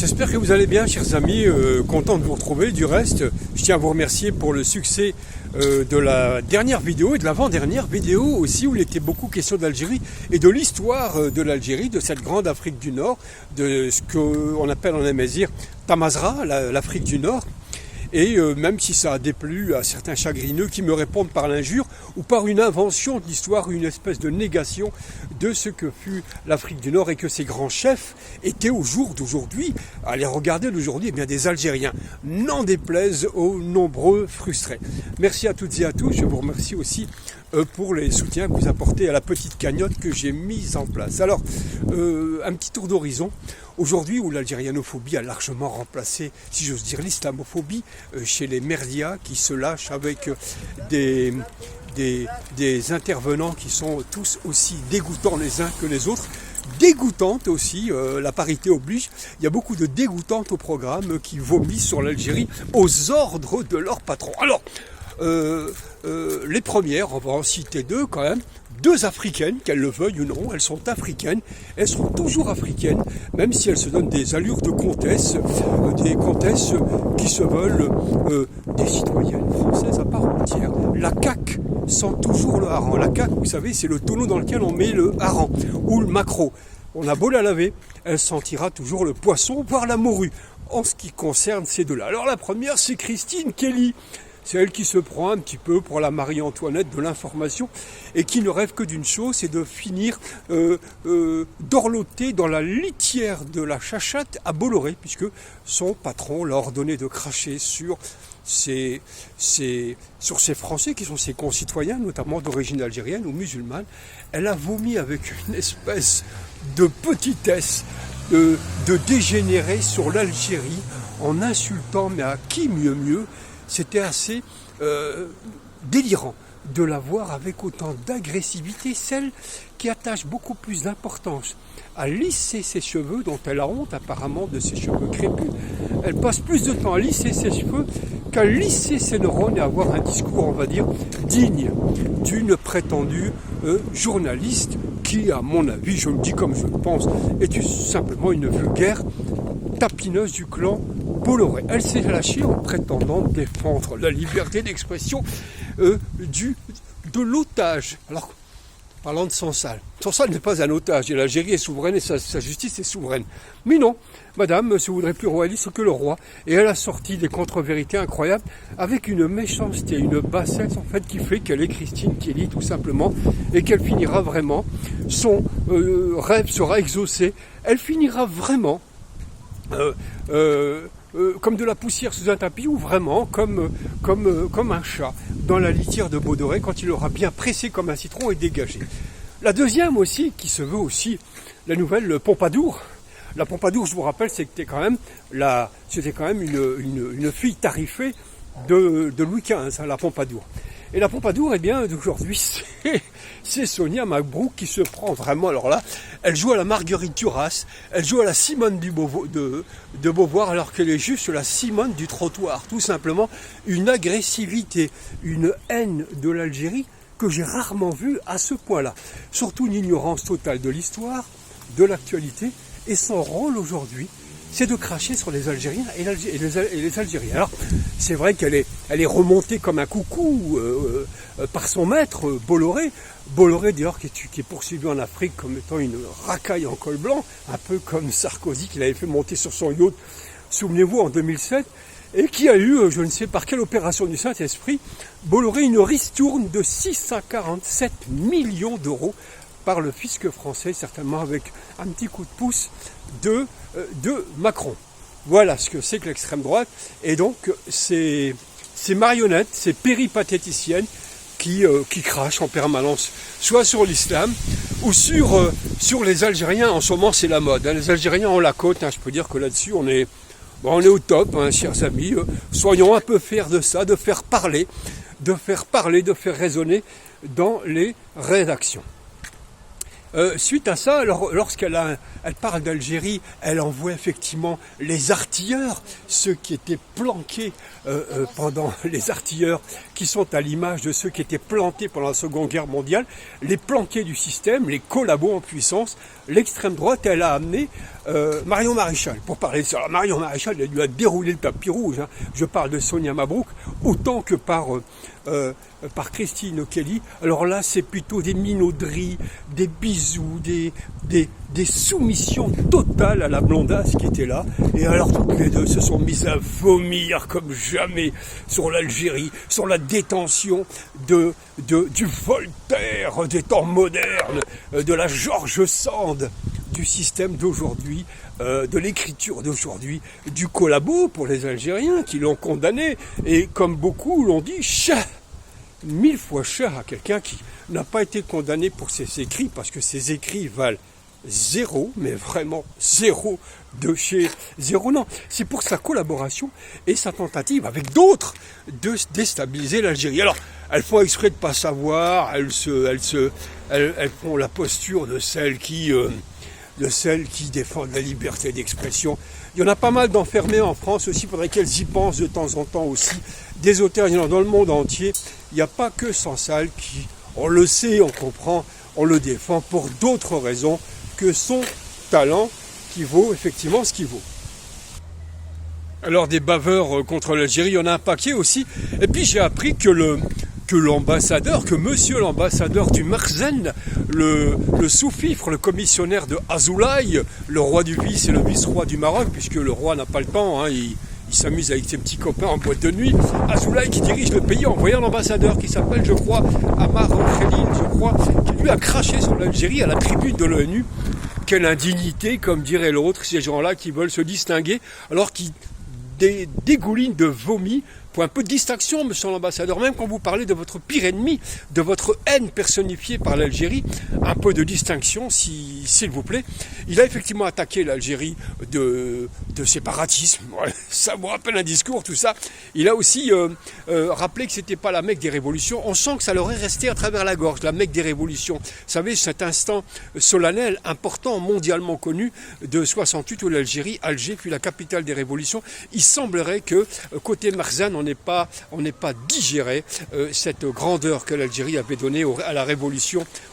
J'espère que vous allez bien, chers amis, content de vous retrouver. Du reste, je tiens à vous remercier pour le succès de la dernière vidéo et de l'avant-dernière vidéo aussi, où il était beaucoup question d'Algérie et de l'histoire de l'Algérie, de cette grande Afrique du Nord, de ce qu'on appelle en amazigh Tamazra, l'Afrique du Nord. Et même si ça a déplu à certains chagrineux qui me répondent par l'injure ou par une invention de l'histoire, une espèce de négation de ce que fut l'Afrique du Nord et que ses grands chefs étaient au jour d'aujourd'hui, à les regarder d'aujourd'hui, eh bien des Algériens, n'en déplaise aux nombreux frustrés. Merci à toutes et à tous, je vous remercie aussi pour les soutiens que vous apportez à la petite cagnotte que j'ai mise en place. Alors, un petit tour d'horizon. Aujourd'hui, où l'algérianophobie a largement remplacé, si j'ose dire, l'islamophobie chez les merdias qui se lâchent avec des intervenants qui sont tous aussi dégoûtants les uns que les autres. Dégoûtantes aussi, la parité oblige. Il y a beaucoup de dégoûtantes au programme qui vomissent sur l'Algérie aux ordres de leur patron. Alors, les premières, on va en citer deux quand même, deux africaines, qu'elles le veuillent ou non, elles sont africaines, elles seront toujours africaines, même si elles se donnent des allures de comtesses, des comtesses qui se veulent des citoyennes françaises à part entière. La CAQ sent toujours le hareng. La CAQ, vous savez, c'est le tonneau dans lequel on met le hareng ou le maquereau. On a beau la laver, elle sentira toujours le poisson, voire la morue, en ce qui concerne ces deux-là. Alors la première, c'est Christine Kelly. C'est elle qui se prend un petit peu pour la Marie-Antoinette de l'information et qui ne rêve que d'une chose, c'est de finir dorlotée dans la litière de la chachate à Bolloré, puisque son patron l'a ordonné de cracher sur ces Français qui sont ses concitoyens, notamment d'origine algérienne ou musulmane. Elle a vomi avec une espèce de petitesse, de dégénéré sur l'Algérie en insultant, mais à qui mieux. C'était assez délirant de la voir avec autant d'agressivité, celle qui attache beaucoup plus d'importance à lisser ses cheveux, dont elle a honte apparemment de ses cheveux crépus. Elle passe plus de temps à lisser ses cheveux qu'à lisser ses neurones et avoir un discours, on va dire, digne d'une prétendue journaliste qui, à mon avis, je le dis comme je le pense, est tout simplement une vulgaire tapineuse du clan Bolloré. Elle s'est lâchée en prétendant défendre la liberté d'expression de l'otage. Alors, parlant de Sansal n'est pas un otage, et l'Algérie est souveraine et sa justice est souveraine. Mais non, madame se voudrait plus royaliste que le roi, et elle a sorti des contre-vérités incroyables, avec une méchanceté, une bassesse en fait, qui fait qu'elle est Christine Kelly tout simplement, et qu'elle finira vraiment, son rêve sera exaucé, elle finira vraiment comme de la poussière sous un tapis, ou vraiment comme un chat dans la litière de Bolloré quand il aura bien pressé comme un citron et dégagé. La deuxième aussi, qui se veut aussi la nouvelle Pompadour. La Pompadour, je vous rappelle, c'était quand même une fille tarifée de Louis XV, la Pompadour. Et la Pompadour, eh bien, d'aujourd'hui, c'est Sonia Mabrouk qui se prend vraiment. Alors là, elle joue à la Marguerite Duras, elle joue à la Simone de Beauvoir, alors qu'elle est juste la Simone du trottoir. Tout simplement, une agressivité, une haine de l'Algérie que j'ai rarement vue à ce point-là. Surtout une ignorance totale de l'histoire, de l'actualité, et son rôle aujourd'hui, c'est de cracher sur les Algériens et les Algériens. Alors, c'est vrai qu'elle est remontée comme un coucou par son maître, Bolloré. Bolloré, d'ailleurs, qui est poursuivi en Afrique comme étant une racaille en col blanc, un peu comme Sarkozy, qu'il avait fait monter sur son yacht, souvenez-vous, en 2007, et qui a eu, je ne sais par quelle opération du Saint-Esprit, Bolloré une ristourne de 647 millions d'euros par le fisc français, certainement avec un petit coup de pouce de Macron. Voilà ce que c'est que l'extrême droite. Et donc, ces marionnettes, ces péripatéticiennes qui crachent en permanence, soit sur l'islam ou sur les Algériens. En ce moment, c'est la mode. Les Algériens ont la côte. Je peux dire que là-dessus, on est au top, chers amis. Soyons un peu fiers de ça, de faire parler, de faire raisonner dans les rédactions. Suite à ça, elle parle d'Algérie, elle envoie effectivement les artilleurs, ceux qui étaient planqués pendant les artilleurs, qui sont à l'image de ceux qui étaient plantés pendant la Seconde Guerre mondiale, les planqués du système, les collabos en puissance. L'extrême droite, elle a amené Marion Maréchal. Pour parler de ça, Marion Maréchal, elle lui a déroulé le tapis rouge. Hein. Je parle de Sonia Mabrouk autant que par Christine Kelly. Alors là, c'est plutôt des minauderies, des bisous, des soumissions totales à la blondasse qui était là. Et alors toutes les deux se sont mises à vomir comme jamais sur l'Algérie, sur la détention du Voltaire des temps modernes, de la George Sand du système d'aujourd'hui, de l'écriture d'aujourd'hui, du collabo pour les Algériens qui l'ont condamné. Et comme beaucoup l'ont dit, chat, 1000 fois cher à quelqu'un qui n'a pas été condamné pour ses écrits, parce que ses écrits valent zéro, mais vraiment zéro de chez zéro. Non, c'est pour sa collaboration et sa tentative avec d'autres de déstabiliser l'Algérie. Alors, elles font exprès de pas savoir, elles font la posture de celles qui défendent la liberté d'expression. Il y en a pas mal d'enfermés en France aussi, il faudrait qu'elles y pensent de temps en temps aussi. Des auteurs, il y en a dans le monde entier. Il n'y a pas que Sansal qui, on le sait, on comprend, on le défend pour d'autres raisons que son talent qui vaut effectivement ce qu'il vaut. Alors des baveurs contre l'Algérie, il y en a un paquet aussi. Et puis j'ai appris que monsieur l'ambassadeur du Merzen, le sous-fifre, le commissionnaire de Azoulay, le roi du vice et le vice-roi du Maroc, puisque le roi n'a pas le temps, hein, il s'amuse avec ses petits copains en boîte de nuit. Azoulay qui dirige le pays, a envoyé un ambassadeur qui s'appelle, je crois, Amar Khalil, qui lui a craché sur l'Algérie à la tribune de l'ONU. Quelle indignité, comme dirait l'autre, ces gens-là qui veulent se distinguer, alors qu'ils dégoulinent de vomi. Pour un peu de distinction, monsieur l'ambassadeur, même quand vous parlez de votre pire ennemi, de votre haine personnifiée par l'Algérie, un peu de distinction, s'il vous plaît. Il a effectivement attaqué l'Algérie de séparatisme. Ouais, ça vous rappelle un discours, tout ça. Il a aussi rappelé que c'était pas la Mecque des révolutions. On sent que ça leur est resté à travers la gorge, la Mecque des révolutions. Vous savez, cet instant solennel, important, mondialement connu, de 68 où l'Algérie, Alger, puis la capitale des révolutions. Il semblerait que côté Merzen, on n'est pas digéré cette grandeur que l'Algérie avait donnée aux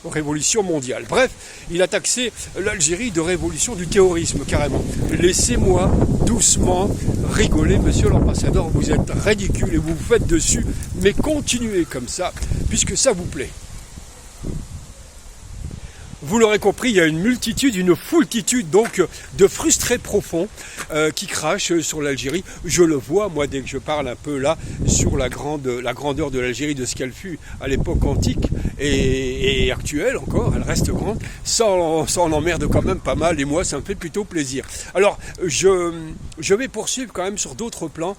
révolutions mondiales. Bref, il a taxé l'Algérie de révolution du terrorisme, carrément. Laissez-moi doucement rigoler, monsieur l'ambassadeur, vous êtes ridicule et vous vous faites dessus, mais continuez comme ça, puisque ça vous plaît. Vous l'aurez compris, il y a une foultitude donc de frustrés profonds qui crachent sur l'Algérie. Je le vois, moi, dès que je parle un peu là sur la grandeur de l'Algérie, de ce qu'elle fut à l'époque antique et actuelle encore, elle reste grande. Ça en emmerde quand même pas mal et moi, ça me fait plutôt plaisir. Alors, je vais poursuivre quand même sur d'autres plans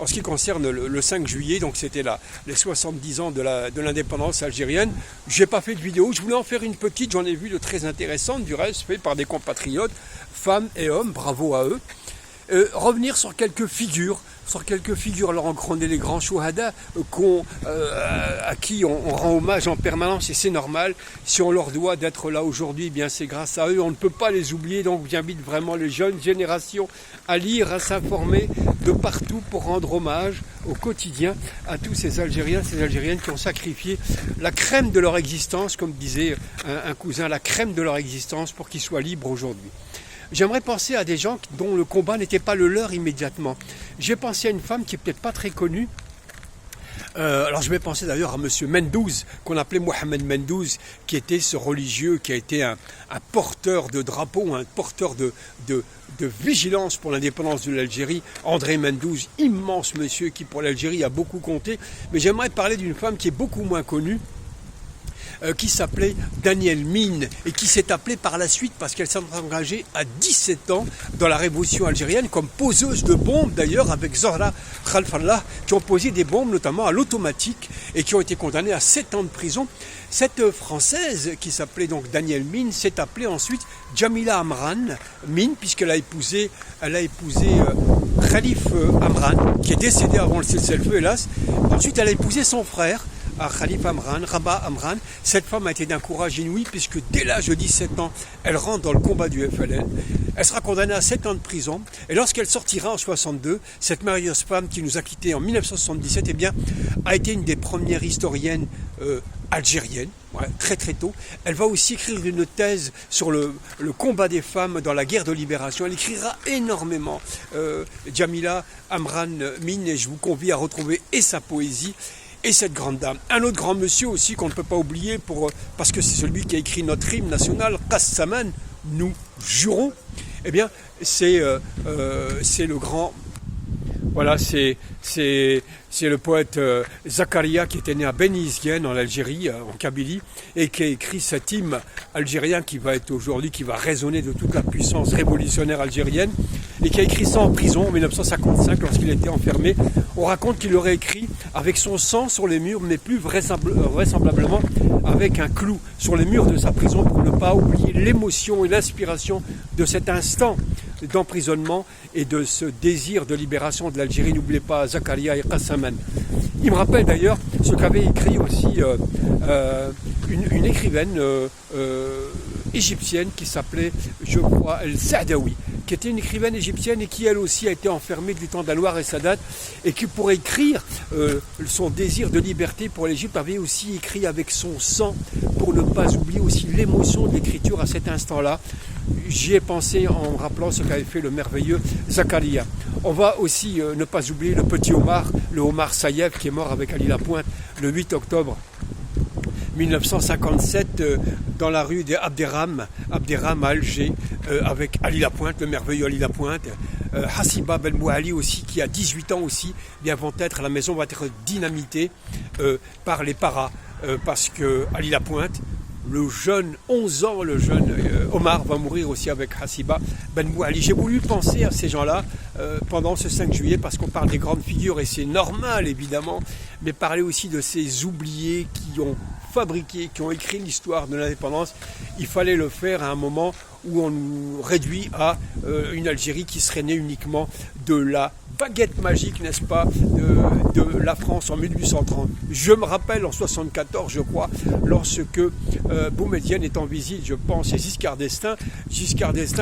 en ce qui concerne le 5 juillet, donc c'était les 70 ans de l'indépendance algérienne. Je n'ai pas fait de vidéo, je voulais en faire une petite, j'en ai vu de très intéressantes, du reste fait par des compatriotes, femmes et hommes, bravo à eux. Revenir sur quelques figures. Alors on connaît les grands chouhada à qui on rend hommage en permanence et c'est normal. Si on leur doit d'être là aujourd'hui, eh bien c'est grâce à eux. On ne peut pas les oublier, donc j'invite vraiment les jeunes générations à lire, à s'informer de partout pour rendre hommage au quotidien à tous ces Algériens, ces Algériennes qui ont sacrifié la crème de leur existence, comme disait un cousin, la crème de leur existence pour qu'ils soient libres aujourd'hui. J'aimerais penser à des gens dont le combat n'était pas le leur immédiatement. J'ai pensé à une femme qui est peut-être pas très connue. Alors je vais penser d'ailleurs à monsieur Mendouz, qu'on appelait Mohamed Mendouz, qui était ce religieux, qui a été un porteur de drapeau, un porteur de vigilance pour l'indépendance de l'Algérie. André Mendouz, immense monsieur qui pour l'Algérie a beaucoup compté. Mais j'aimerais parler d'une femme qui est beaucoup moins connue, qui s'appelait Danielle Mine et qui s'est appelée par la suite parce qu'elle s'est engagée à 17 ans dans la révolution algérienne comme poseuse de bombes d'ailleurs avec Zahra Khalfallah qui ont posé des bombes notamment à l'automatique et qui ont été condamnées à 7 ans de prison. Cette Française qui s'appelait donc Danielle Mine s'est appelée ensuite Jamila Amran Mine puisqu'elle a épousé Khalif Amran qui est décédé avant le cessez-le-feu hélas. Ensuite elle a épousé son frère à Khalifa Amran, Rabah Amran. Cette femme a été d'un courage inouï puisque dès l'âge de 17 ans, elle rentre dans le combat du FLN. Elle sera condamnée à 7 ans de prison et lorsqu'elle sortira en 62, cette merveilleuse femme qui nous a quittés en 1977, eh bien, a été une des premières historiennes algérienne, très très tôt. Elle va aussi écrire une thèse sur le combat des femmes dans la guerre de libération. Elle écrira énormément. Djamila Amran Mine, et je vous convie à retrouver et sa poésie et cette grande dame. Un autre grand monsieur aussi qu'on ne peut pas oublier parce que c'est celui qui a écrit notre hymne national, Qassaman, nous jurons. Eh bien, c'est le grand... Voilà, c'est le poète Zakaria qui était né à Beni Yezguen en Algérie, en Kabylie, et qui a écrit cet hymne algérien qui va être aujourd'hui, qui va résonner de toute la puissance révolutionnaire algérienne, et qui a écrit ça en prison en 1955 lorsqu'il était enfermé. On raconte qu'il aurait écrit avec son sang sur les murs, mais plus vraisemblablement avec un clou sur les murs de sa prison pour ne pas oublier l'émotion et l'inspiration de cet instant d'emprisonnement et de ce désir de libération de l'Algérie. N'oubliez pas Zakaria et Qassaman. Il me rappelle d'ailleurs ce qu'avait écrit aussi une écrivaine égyptienne qui s'appelait, je crois, El Saadawi, qui était une écrivaine égyptienne et qui elle aussi a été enfermée du temps d'Anwar et Sadat et qui pour écrire son désir de liberté pour l'Égypte avait aussi écrit avec son sang pour ne pas oublier aussi l'émotion de l'écriture à cet instant-là. J'y ai pensé en me rappelant ce qu'avait fait le merveilleux Zakaria. On va aussi ne pas oublier le petit Omar, le Omar Saïev qui est mort avec Ali Lapointe le 8 octobre 1957 dans la rue des Abderrahman à Alger avec Ali Lapointe, le merveilleux Ali Lapointe. Hassiba Ben Mouali aussi qui a 18 ans aussi, bien vont être, la maison va être dynamitée par les paras parce que Ali Lapointe, le jeune, 11 ans, le jeune Omar va mourir aussi avec Hassiba Ben Mouali. J'ai voulu penser à ces gens-là pendant ce 5 juillet parce qu'on parle des grandes figures et c'est normal évidemment, mais parler aussi de ces oubliés qui ont fabriqué, qui ont écrit l'histoire de l'indépendance, il fallait le faire à un moment où on nous réduit à une Algérie qui serait née uniquement de la baguette magique, n'est-ce pas, de la France en 1830. Je me rappelle en 74, je crois, lorsque Boumedienne est en visite, je pense, et Giscard d'Estaing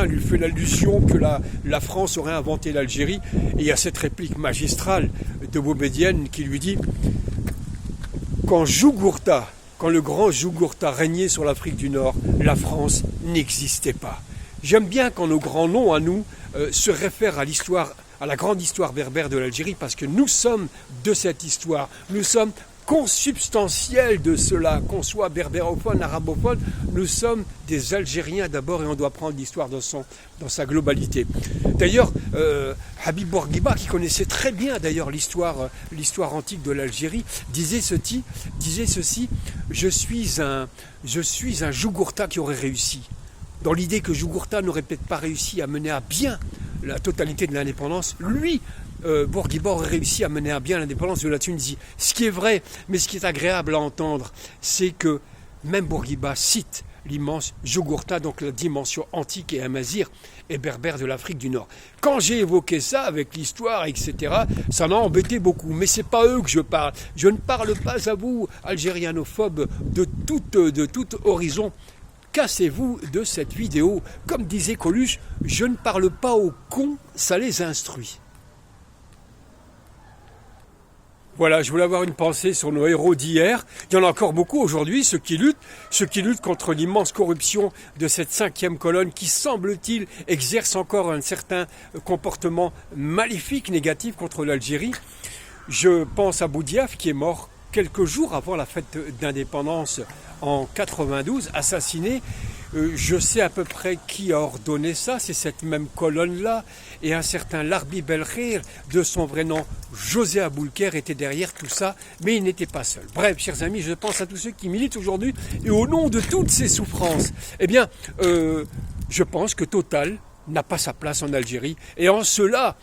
lui fait l'allusion que la France aurait inventé l'Algérie, et il y a cette réplique magistrale de Boumedienne qui lui dit « Quand le grand Jugurtha régnait sur l'Afrique du Nord, la France n'existait pas. » J'aime bien quand nos grands noms à nous se réfèrent à l'histoire, à la grande histoire berbère de l'Algérie, parce que nous sommes de cette histoire, nous sommes consubstantiels de cela, qu'on soit berbérophone, arabophone, nous sommes des Algériens d'abord et on doit prendre l'histoire dans sa globalité. D'ailleurs, Habib Bourguiba, qui connaissait très bien d'ailleurs l'histoire antique de l'Algérie, disait ceci, je suis un Jugurtha qui aurait réussi. Dans l'idée que Jugurtha n'aurait peut-être pas réussi à mener à bien la totalité de l'indépendance, lui, Bourguiba aurait réussi à mener à bien l'indépendance de la Tunisie. Ce qui est vrai, mais ce qui est agréable à entendre, c'est que même Bourguiba cite l'immense Jugurtha, donc la dimension antique et amazigh et berbère de l'Afrique du Nord. Quand j'ai évoqué ça avec l'histoire, etc., ça m'a embêté beaucoup. Mais c'est pas eux que je parle. Je ne parle pas à vous, algérianophobes de tout horizon. Cassez-vous de cette vidéo. Comme disait Coluche, je ne parle pas aux cons, ça les instruit. Voilà, je voulais avoir une pensée sur nos héros d'hier. Il y en a encore beaucoup aujourd'hui, ceux qui luttent contre l'immense corruption de cette 5e colonne qui, semble-t-il, exerce encore un certain comportement maléfique, négatif contre l'Algérie. Je pense à Boudiaf qui est mort quelques jours avant la fête d'indépendance en 92, assassiné. Je sais à peu près qui a ordonné ça, c'est cette même colonne-là, et un certain Larbi Belkhir, de son vrai nom José Aboulker, était derrière tout ça, mais il n'était pas seul. Bref, chers amis, je pense à tous ceux qui militent aujourd'hui, et au nom de toutes ces souffrances, eh bien, je pense que Total n'a pas sa place en Algérie, et en cela,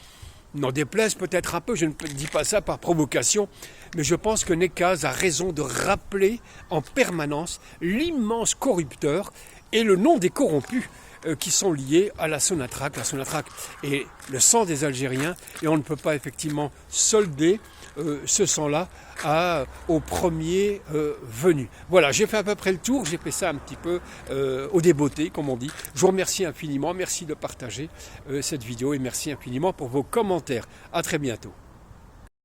n'en déplaise peut-être un peu, je ne dis pas ça par provocation, mais je pense que Nekaz a raison de rappeler en permanence l'immense corrupteur et le nom des corrompus qui sont liés à la Sonatrach. La Sonatrach est le sang des Algériens et on ne peut pas effectivement solder ce sang-là au premier venu. Voilà, j'ai fait à peu près le tour, j'ai fait ça un petit peu au débeauté, comme on dit. Je vous remercie infiniment, merci de partager cette vidéo et merci infiniment pour vos commentaires. À très bientôt.